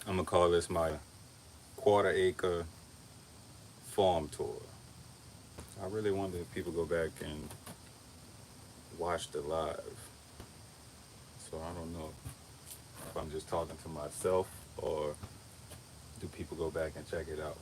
I'm gonna call this my quarter acre farm tour. I really wonder if people go back and watch the live. So I don't know if I'm just talking to myself or do people go back and check it out.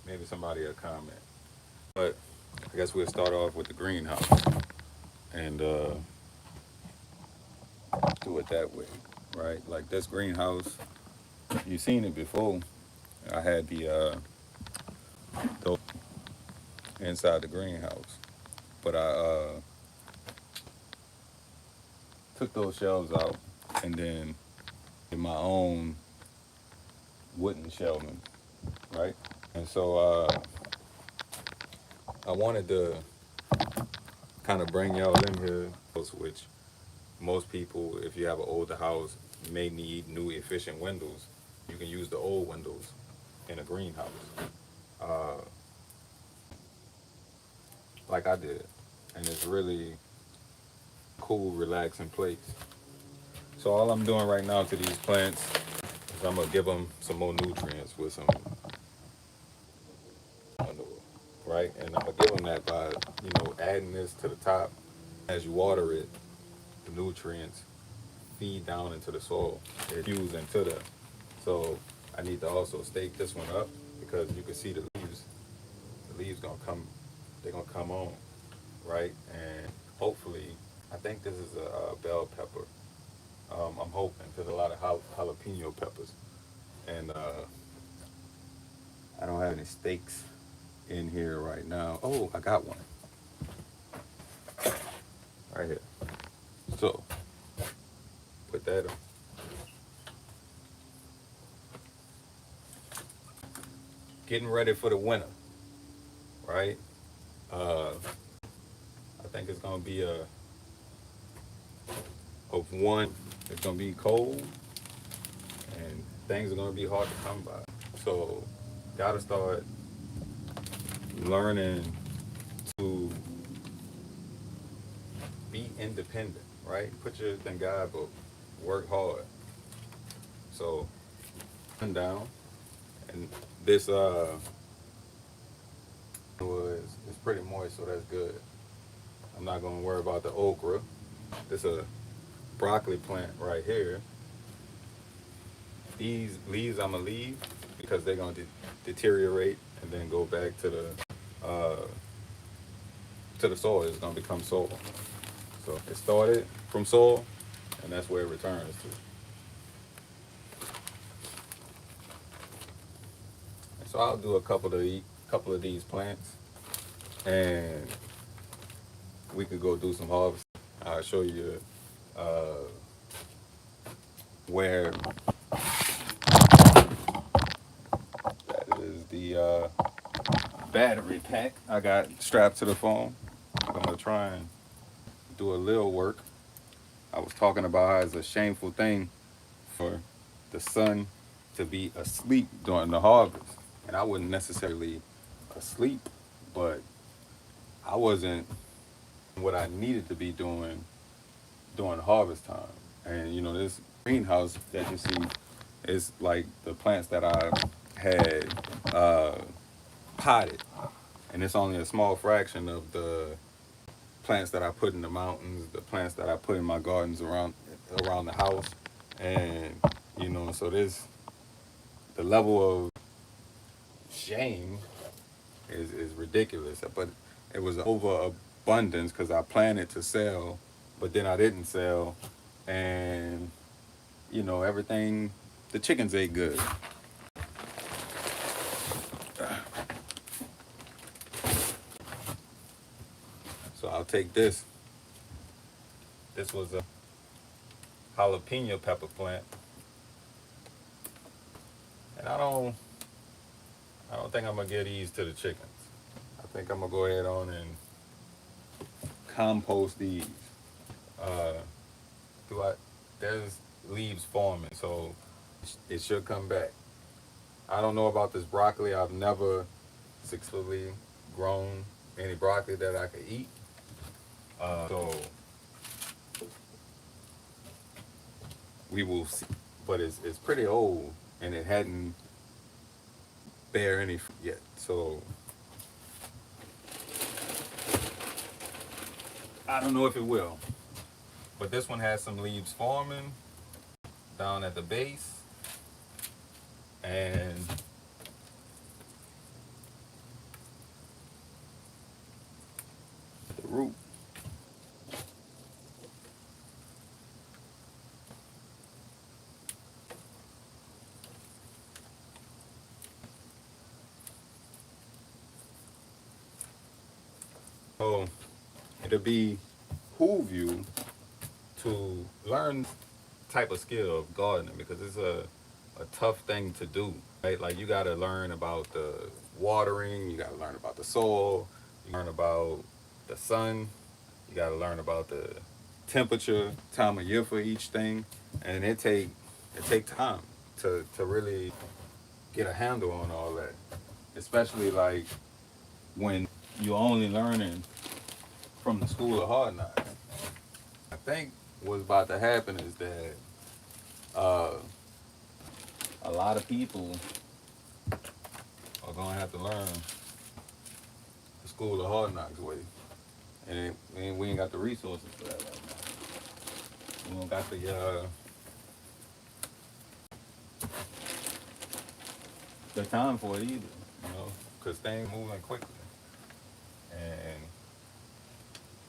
Maybe somebody will comment. But I guess we'll start off with the greenhouse and do it that way, right? Like this greenhouse, you've seen it before. I had those inside the greenhouse, but I took those shelves out and then did my own wooden shelving, right? And so I wanted to kind of bring y'all in here, which most people, if you have an older house, may need new efficient windows. You can use the old windows in a greenhouse, uh, like I did, and it's really cool, relaxing place. So all I'm doing right now to these plants is I'm gonna give them some more nutrients with some manure, right? And I'm gonna give them that by adding this to the top. As you water it, the nutrients feed down into the soil. It fuse into that. So I need to also stake this one up because you can see the leaves. The leaves gonna come. They're gonna come on, right? And hopefully, I think this is a bell pepper. I'm hoping because a lot of jalapeno peppers, and I don't have any stakes in here right now. Oh, I got one right here. So put that on. Getting ready for the winter, right? Uh, I think it's gonna be a of one. It's gonna be cold, and things are gonna be hard to come by. So, gotta start learning to be independent, right? Put your thing God, but work hard. So, down, and this was it's pretty moist, so that's good. I'm not gonna worry about the okra. This a broccoli plant right here. These leaves I'm gonna leave because they're gonna deteriorate and then go back uh, to the soil. It's gonna become soil. So it started from soil, and that's where it returns to. And so I'll do a couple of these plants, and we could go do some harvest. I'll show you uh, where that is the battery pack I got strapped to the phone. I'm gonna try and do a little work. I was talking about how it's a shameful thing for the sun to be asleep during the harvest. And I wasn't necessarily asleep, but I wasn't what I needed to be doing during harvest time. And this greenhouse that you see is like the plants that I had uh, potted. And it's only a small fraction of the plants that I put in the mountains, the plants that I put in my gardens around the house. And so this the level of shame is ridiculous. But it was overabundance because I planted to sell, but then I didn't sell, and everything. The chickens ate good, so I'll take this. This was a jalapeno pepper plant, and I don't think I'm gonna give these to the chickens. I think I'm gonna go ahead on and compost these. Uh, do I? There's leaves forming, so it should come back. I don't know about this broccoli. I've never successfully grown any broccoli that I could eat. So we will see. But it's pretty old. and it hadn't bear any fruit yet. So I don't know if it will. But this one has some leaves forming down at the base, and the root. So it'll be behoove you to learn type of skill of gardening because it's a tough thing to do. Right? Like you gotta learn about the watering, you gotta learn about the soil, you learn about the sun, you gotta learn about the temperature, time of year for each thing, and it take time to really get a handle on all that. Especially like when you're only learning from the school of hard knocks. I think what's about to happen is that uh, a lot of people are gonna have to learn the school of hard knocks way, and we ain't got the resources for that right now. We don't got the time for it either, because things moving quickly, and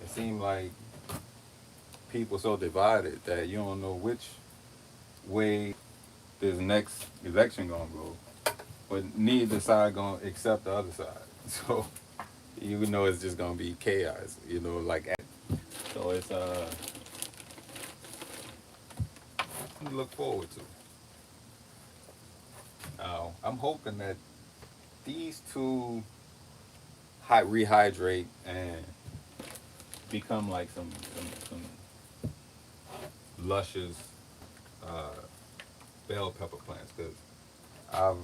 it seems like people so divided that you don't know which way this next election gonna go, but neither side gonna accept the other side. So you know it's just gonna be chaos. Like so it's to look forward to. Now I'm hoping that these two rehydrate and become like some luscious uh, bell pepper plants because I've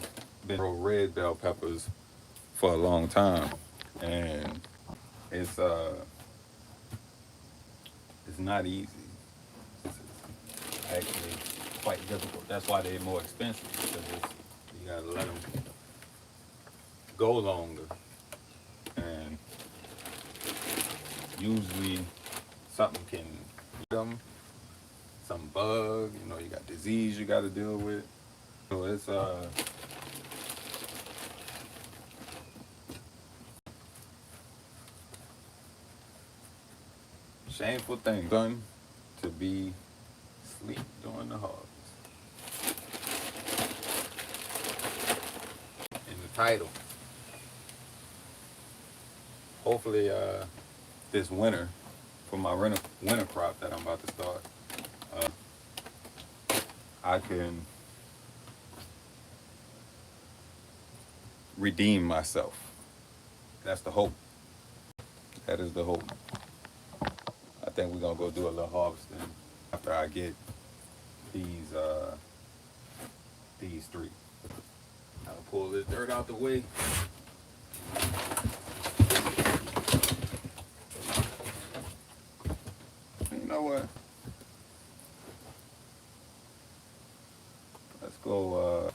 been grow red bell peppers for a long time, and it's uh it's not easy. It's actually quite difficult. That's why they're more expensive because you gotta let them go longer, and usually something can eat them, some bug. You got disease you got to deal with. So it's shameful thing done to be asleep during the harvest. In the title, hopefully this winter for my winter crop that I'm about to start, I can redeem myself. That's the hope. That is the hope. I think we're gonna go do a little harvesting after I get these three. I'll pull this dirt out the way. You know what? Let's go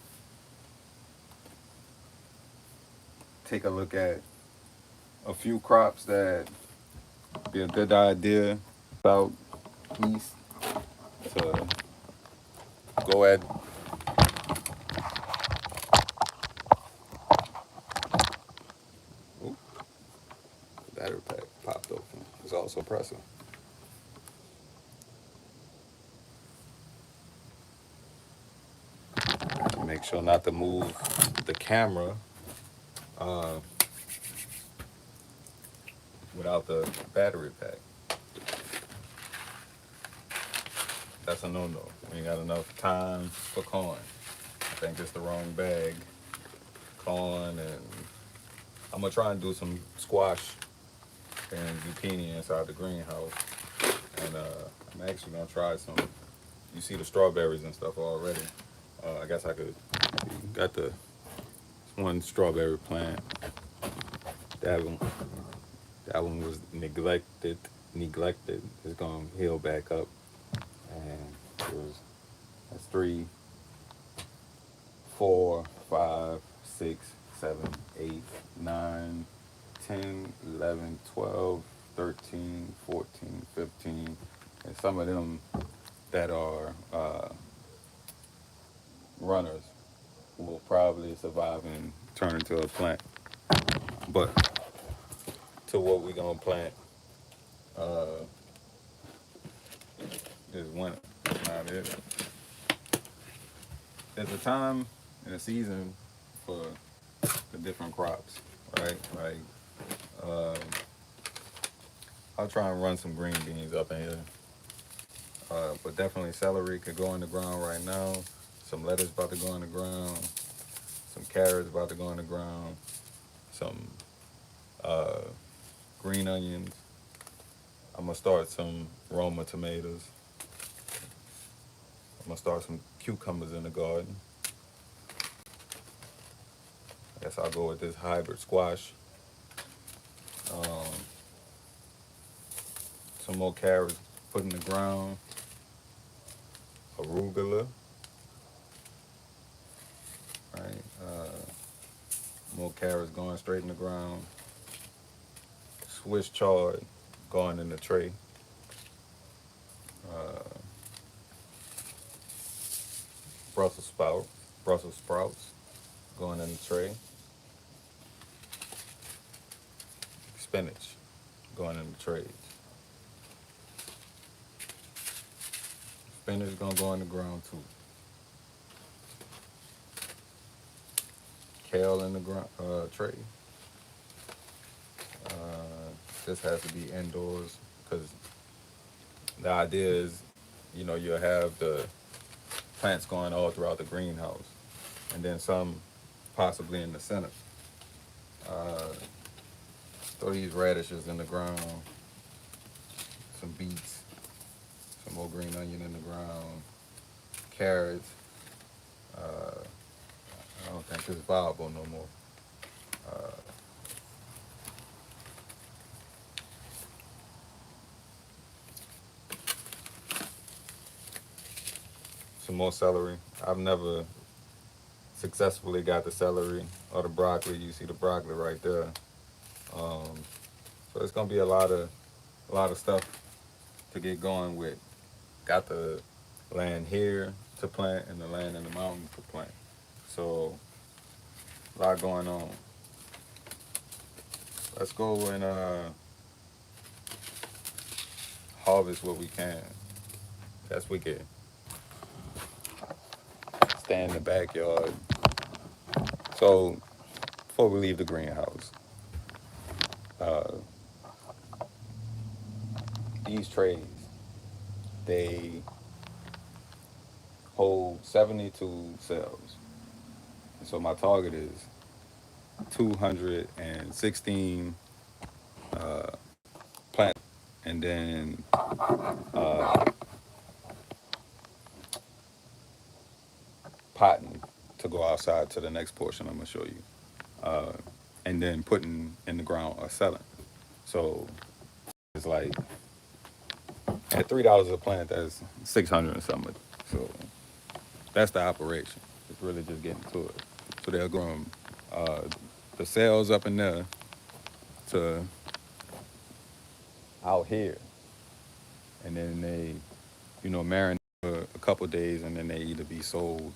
take a look at a few crops that be a good idea about east to go at. Oop, the battery pack popped open. It's also pressing. Make sure not to move the camera without the battery pack. That's a no-no. We ain't got enough time for corn. I think it's the wrong bag. Corn, and I'm gonna try and do some squash and zucchini inside the greenhouse. And I'm actually gonna try some. You see the strawberries and stuff already. I guess I could. Got the one strawberry plant. That one was neglected. It's gonna heal back up. And that's three 4, 5, 6, 7, 8, 9, 10, 11, 12, 13, 14, 15, and some of them that are runners will probably survive and turn into a plant. But to what we gonna plant uh, is winter. That's not it. There's a time and a season for the different crops, right? Like I'll try and run some green beans up in here. But definitely celery could go in the ground right now. Some lettuce about to go in the ground. Some carrots about to go in the ground. Some uh, green onions. I'm gonna start some Roma tomatoes. I'm gonna start some cucumbers in the garden. I guess I'll go with this hybrid squash. Um, some more carrots put in the ground. Arugula, right? More carrots going straight in the ground. Swiss chard going in the tray. Uh, Brussels sprouts going in the tray. Spinach going in the trays. Spinach gonna go in the ground too. Kale in the tray. This has to be indoors because the idea is, you'll have the plants going all throughout the greenhouse, and then some possibly in the center. Uh, Throw these radishes in the ground, some beets, some more green onion in the ground, carrots. I don't think it's viable no more. Uh, some more celery. I've never successfully got the celery or the broccoli. You see the broccoli right there. Um, so it's gonna be a lot of stuff to get going with. Got the land here to plant and the land in the mountains to plant. So a lot going on. Let's go and harvest what we can. Guess we can stay in the backyard. So before we leave the greenhouse, uh, these trays, they hold 72 cells. And so my target is 216 plants, and then potting to go outside to the next portion I'm gonna show you, and then putting in the ground or selling. So it's like at $3 a plant, that's 600 and something. So that's the operation. It's really just getting to it. So they'll go from uh, the cells up in there to out here, and then they, marinate for a couple days, and then they either be sold